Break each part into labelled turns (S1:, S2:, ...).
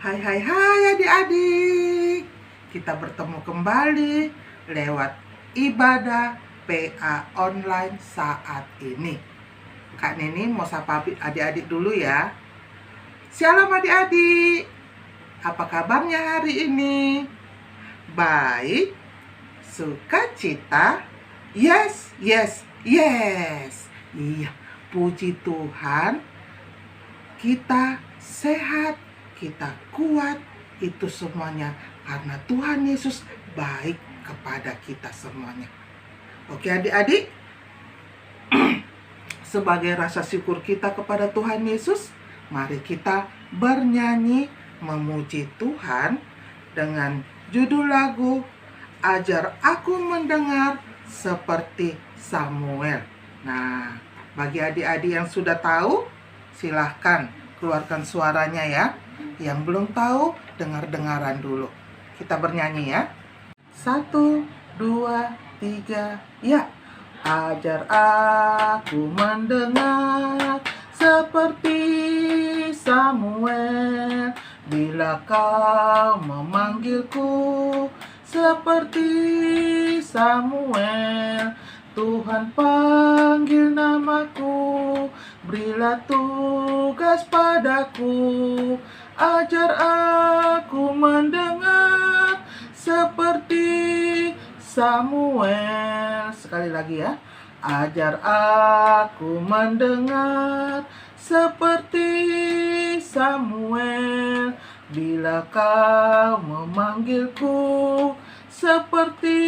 S1: Hai adik-adik. Kita bertemu kembali lewat ibadah PA online saat ini. Kak Neni mau sapa adik-adik dulu ya. Shalom adik-adik. Apa kabarnya hari ini? Baik? Sukacita? Yes. Iya, puji Tuhan. Kita sehat, kita kuat, itu semuanya karena Tuhan Yesus baik kepada kita semuanya. Oke adik-adik, sebagai rasa syukur kita kepada Tuhan Yesus, mari kita bernyanyi memuji Tuhan dengan judul lagu Ajar Aku Mendengar Seperti Samuel. Nah, bagi adik-adik yang sudah tahu, silahkan keluarkan suaranya ya. Yang belum tahu, dengar-dengaran dulu. Kita bernyanyi ya. 1, 2, 3, ya. Ajar aku mendengar seperti Samuel, bila kau memanggilku seperti Samuel. Tuhan panggil namaku, berilah tugas padaku, ajar aku mendengar seperti Samuel. Sekali lagi ya. Ajar aku mendengar seperti Samuel, bila kau memanggilku seperti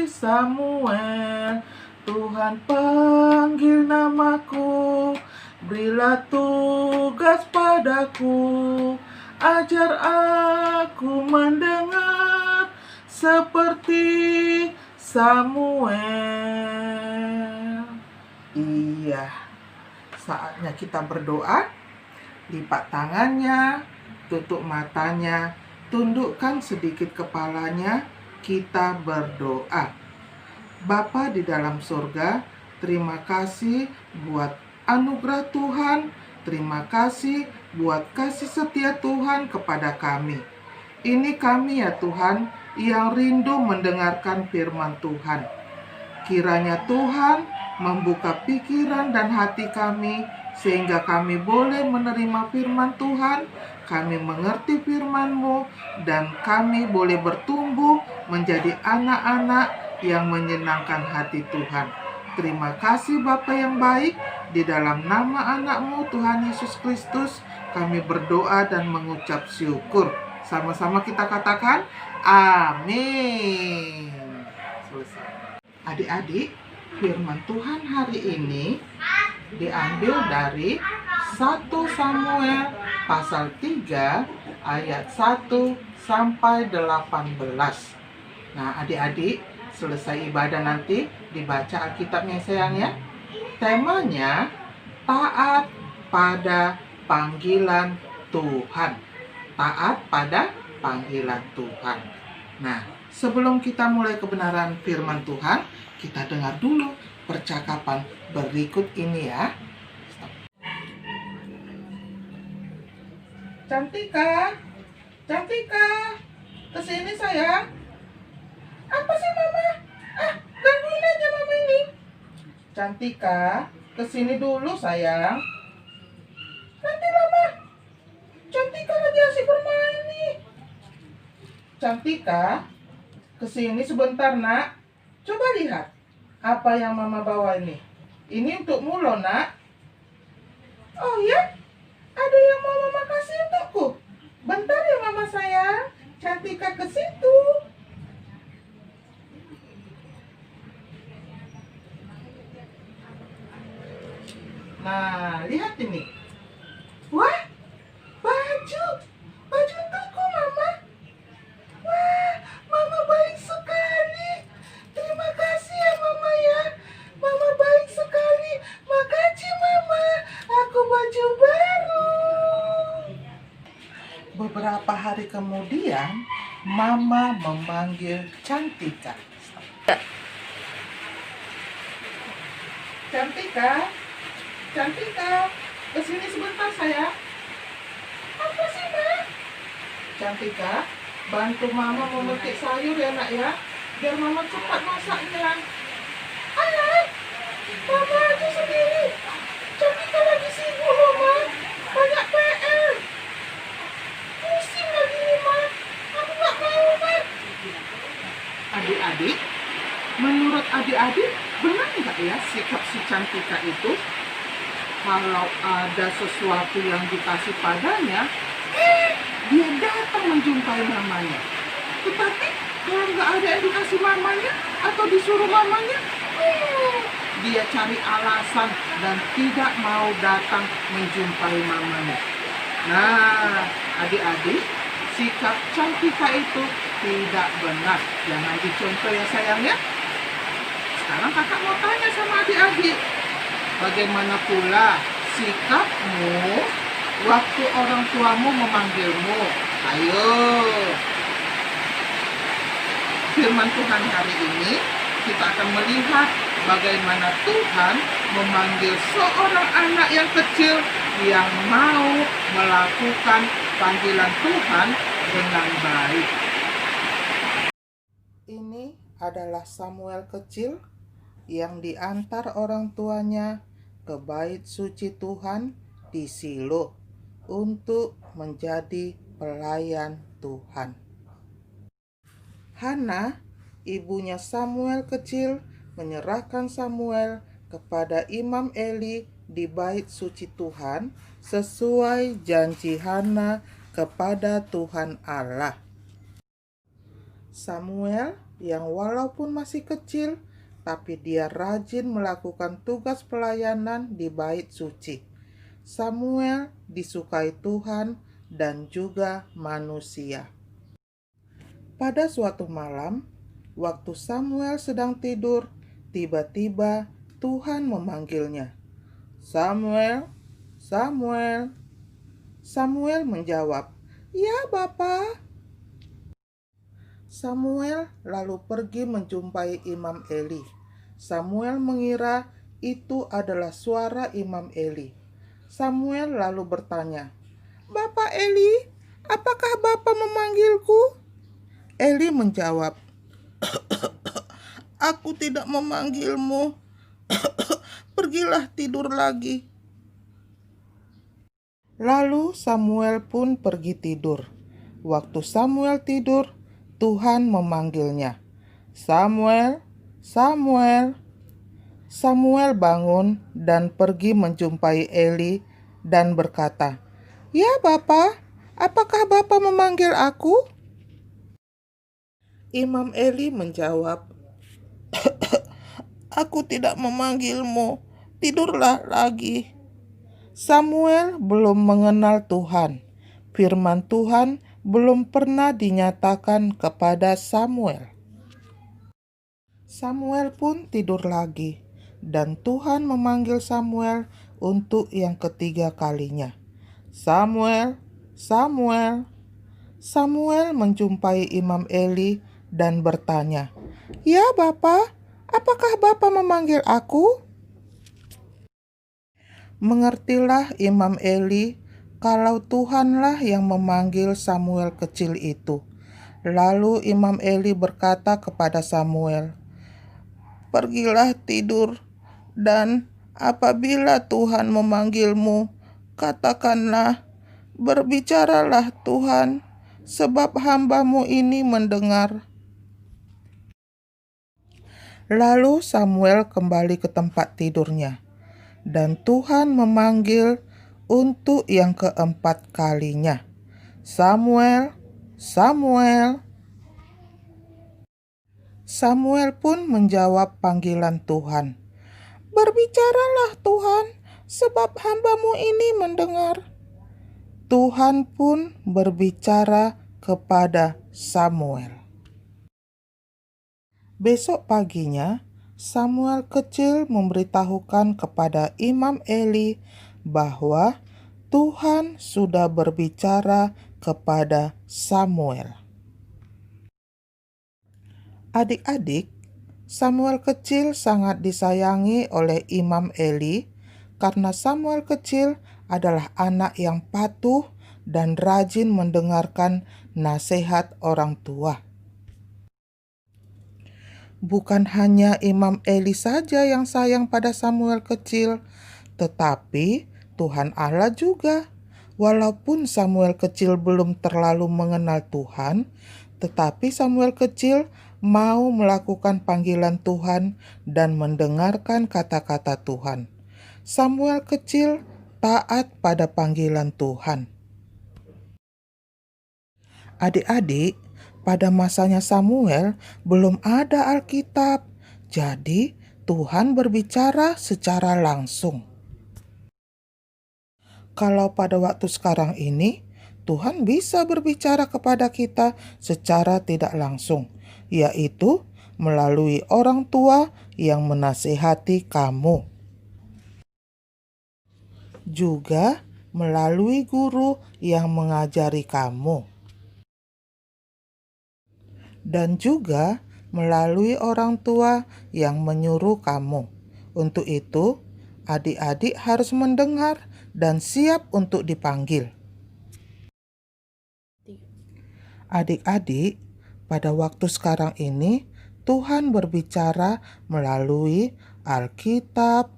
S1: Samuel. Tuhan panggil namaku, berilah tugas padaku, ajar aku mendengar seperti Samuel. Iya, saatnya kita berdoa. Lipat tangannya, tutup matanya, tundukkan sedikit kepalanya. Kita berdoa. Bapa di dalam surga, terima kasih buat anugerah Tuhan. Terima kasih buat kasih setia Tuhan kepada kami. Ini kami ya Tuhan, yang rindu mendengarkan firman Tuhan. Kiranya Tuhan membuka pikiran dan hati kami, sehingga kami boleh menerima firman Tuhan, kami mengerti firman-Mu, dan kami boleh bertumbuh menjadi anak-anak yang menyenangkan hati Tuhan. Terima kasih Bapa yang baik, di dalam nama anak-Mu Tuhan Yesus Kristus, kami berdoa dan mengucap syukur. Sama-sama kita katakan, amin. Selesai. Adik-adik, firman Tuhan hari ini diambil dari 1 Samuel pasal 3 ayat 1 sampai 18. Nah, adik-adik, selesai ibadah nanti dibaca Alkitabnya sayang ya. Temanya taat pada panggilan Tuhan. Taat pada panggilan Tuhan. Nah, sebelum kita mulai kebenaran firman Tuhan, kita dengar dulu percakapan berikut ini ya. Cantika, kesini sayang. Apa sih mama? Gangguin aja mama ini. Cantika, kesini dulu sayang. Nanti lama. Cantika lagi asik bermain nih. Cantika, kesini sebentar nak. Coba lihat apa yang mama bawa ini. Ini untukmu loh nak. Oh ya? Ada yang mau mama kasih untukku? Bentar ya mama sayang. Cantika ke situ. Nah, lihat ini. Wah, baju untukku mama. Wah, mama baik sekali. Terima kasih ya mama ya. Mama baik sekali. Makasih mama. Aku baju baru. Beberapa hari kemudian, mama memanggil Cantika. Cantika, kesini sebentar sayang. Apa sih, Ma? Cantika, bantu mama memetik sayur ya nak ya, biar mama cepat masaknya. Alah, mama aja sendiri. Cantika lagi sibuk loh, Ma. Banyak PR. Pusing lagi nih, Ma. Aku nggak mau, Ma. Adik-adik, menurut adik-adik, benar nggak ya sikap si Cantika itu? Kalau ada sesuatu yang dikasih padanya, dia datang menjumpai mamanya. Tetapi kalau nggak ada yang dikasih mamanya atau disuruh mamanya, dia cari alasan dan tidak mau datang menjumpai mamanya. Nah, adik-adik, sikap Cantika itu tidak benar. Jangan dicontoh ya sayang ya. Sekarang kakak mau tanya sama adik-adik, bagaimana pula sikapmu waktu orang tuamu memanggilmu? Ayo. Firman Tuhan hari ini kita akan melihat bagaimana Tuhan memanggil seorang anak yang kecil yang mau melakukan panggilan Tuhan dengan baik. Ini adalah Samuel kecil yang diantar orang tuanya ke bait suci Tuhan di Shilo untuk menjadi pelayan Tuhan. Hana, ibunya Samuel kecil, menyerahkan Samuel kepada Imam Eli di bait suci Tuhan sesuai janji Hana kepada Tuhan Allah. Samuel yang walaupun masih kecil, tapi dia rajin melakukan tugas pelayanan di bait suci. Samuel disukai Tuhan dan juga manusia. Pada suatu malam, waktu Samuel sedang tidur, tiba-tiba Tuhan memanggilnya. Samuel, Samuel. Samuel menjawab, "Ya, Bapa." Samuel lalu pergi menjumpai Imam Eli. Samuel mengira itu adalah suara Imam Eli. Samuel lalu bertanya, "Bapak Eli, apakah Bapak memanggilku?" Eli menjawab, "Aku tidak memanggilmu. Pergilah tidur lagi." Lalu Samuel pun pergi tidur. Waktu Samuel tidur, Tuhan memanggilnya, "Samuel, Samuel." Samuel bangun dan pergi menjumpai Eli dan berkata, "Ya Bapa, apakah Bapa memanggil aku?" Imam Eli menjawab, "Aku tidak memanggilmu, tidurlah lagi." Samuel belum mengenal Tuhan. Firman Tuhan belum pernah dinyatakan kepada Samuel. Samuel pun tidur lagi, dan Tuhan memanggil Samuel untuk yang ketiga kalinya. "Samuel, Samuel." Samuel menjumpai Imam Eli dan bertanya, "Ya Bapa, apakah Bapa memanggil aku?" Mengertilah Imam Eli kalau Tuhanlah yang memanggil Samuel kecil itu. Lalu Imam Eli berkata kepada Samuel, "Pergilah tidur, dan apabila Tuhan memanggilmu, katakanlah, 'Berbicaralah Tuhan, sebab hamba-Mu ini mendengar.'" Lalu Samuel kembali ke tempat tidurnya, dan Tuhan memanggil untuk yang keempat kalinya, "Samuel, Samuel." Samuel pun menjawab panggilan Tuhan, "Berbicaralah Tuhan, sebab hamba-Mu ini mendengar." Tuhan pun berbicara kepada Samuel. Besok paginya, Samuel kecil memberitahukan kepada Imam Eli bahwa Tuhan sudah berbicara kepada Samuel. Adik-adik, Samuel kecil sangat disayangi oleh Imam Eli karena Samuel kecil adalah anak yang patuh dan rajin mendengarkan nasihat orang tua. Bukan hanya Imam Eli saja yang sayang pada Samuel kecil, tetapi Tuhan Allah juga. Walaupun Samuel kecil belum terlalu mengenal Tuhan, tetapi Samuel kecil mau melakukan panggilan Tuhan dan mendengarkan kata-kata Tuhan. Samuel kecil taat pada panggilan Tuhan. Adik-adik, pada masanya Samuel belum ada Alkitab, jadi Tuhan berbicara secara langsung. Kalau pada waktu sekarang ini, Tuhan bisa berbicara kepada kita secara tidak langsung, yaitu melalui orang tua yang menasihati kamu. Juga melalui guru yang mengajari kamu. Dan juga melalui orang tua yang menyuruh kamu. Untuk itu, adik-adik harus mendengar dan siap untuk dipanggil. Adik-adik, pada waktu sekarang ini, Tuhan berbicara melalui Alkitab,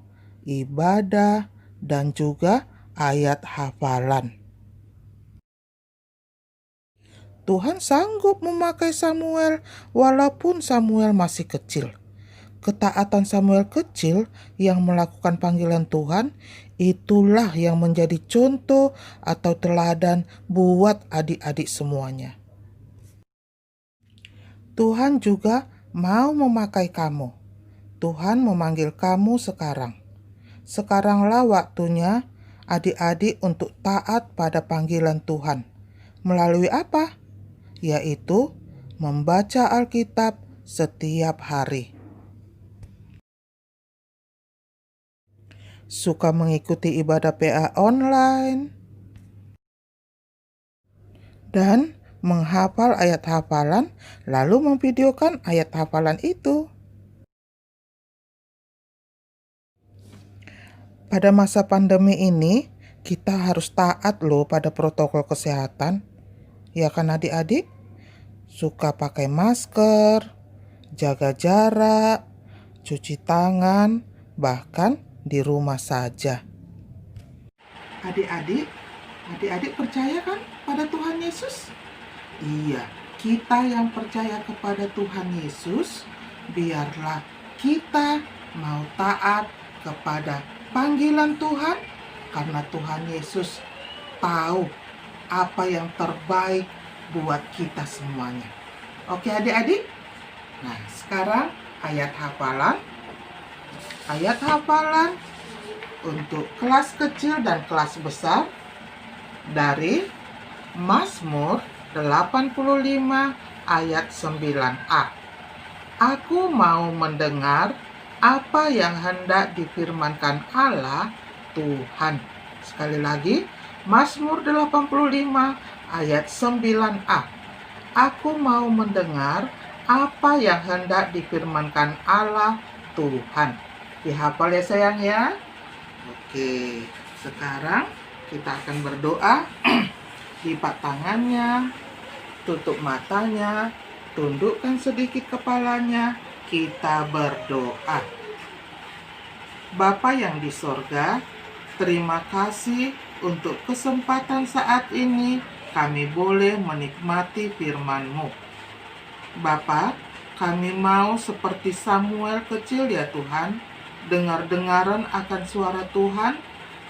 S1: ibadah, dan juga ayat hafalan. Tuhan sanggup memakai Samuel walaupun Samuel masih kecil. Ketaatan Samuel kecil yang melakukan panggilan Tuhan, itulah yang menjadi contoh atau teladan buat adik-adik semuanya. Tuhan juga mau memakai kamu. Tuhan memanggil kamu sekarang. Sekaranglah waktunya adik-adik untuk taat pada panggilan Tuhan. Melalui apa? Yaitu membaca Alkitab setiap hari. Suka mengikuti ibadah PA online dan menghafal ayat hafalan, lalu memvideokan ayat hafalan itu. Pada masa pandemi ini, kita harus taat loh pada protokol kesehatan. Ya kan adik-adik? Suka pakai masker, jaga jarak, cuci tangan, bahkan di rumah saja. Adik-adik percaya kan pada Tuhan Yesus? Iya, kita yang percaya kepada Tuhan Yesus, biarlah kita mau taat kepada panggilan Tuhan, karena Tuhan Yesus tahu apa yang terbaik buat kita semuanya. Oke adik-adik? Nah, sekarang ayat hafalan. Ayat hafalan untuk kelas kecil dan kelas besar dari Mazmur 85 ayat 9a. Aku mau mendengar apa yang hendak difirmankan Allah Tuhan. Sekali lagi, Mazmur 85 ayat 9a. Aku mau mendengar apa yang hendak difirmankan Allah Tuhan. Dihafal ya sayang ya. Oke, sekarang kita akan berdoa. Lipat tangannya, tutup matanya, tundukkan sedikit kepalanya. Kita berdoa. Bapa yang di sorga, terima kasih untuk kesempatan saat ini kami boleh menikmati firman-Mu. Bapa, kami mau seperti Samuel kecil ya Tuhan, dengar-dengaran akan suara Tuhan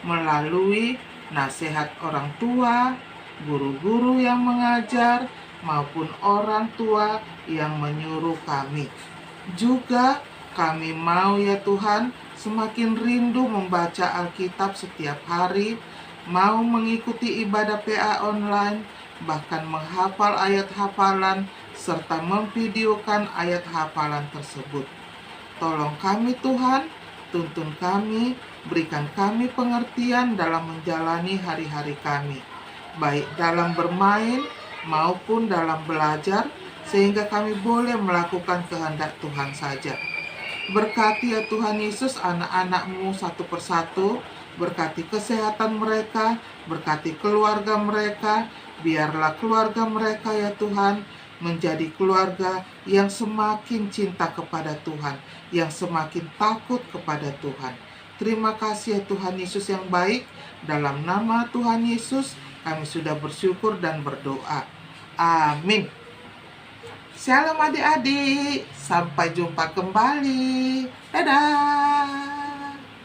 S1: melalui nasihat orang tua, guru-guru yang mengajar, maupun orang tua yang menyuruh kami. Juga kami mau ya Tuhan semakin rindu membaca Alkitab setiap hari, mau mengikuti ibadah PA online, bahkan menghafal ayat hafalan, serta memvideokan ayat hafalan tersebut. Tolong kami Tuhan, tuntun kami, berikan kami pengertian dalam menjalani hari-hari kami, baik dalam bermain maupun dalam belajar, sehingga kami boleh melakukan kehendak Tuhan saja. Berkati ya Tuhan Yesus anak-anak-Mu satu persatu, berkati kesehatan mereka, berkati keluarga mereka. Biarlah keluarga mereka ya Tuhan menjadi keluarga yang semakin cinta kepada Tuhan, yang semakin takut kepada Tuhan. Terima kasih ya Tuhan Yesus yang baik. Dalam nama Tuhan Yesus kami sudah bersyukur dan berdoa. Amin. Shalom adik-adik, sampai jumpa kembali. Dadah.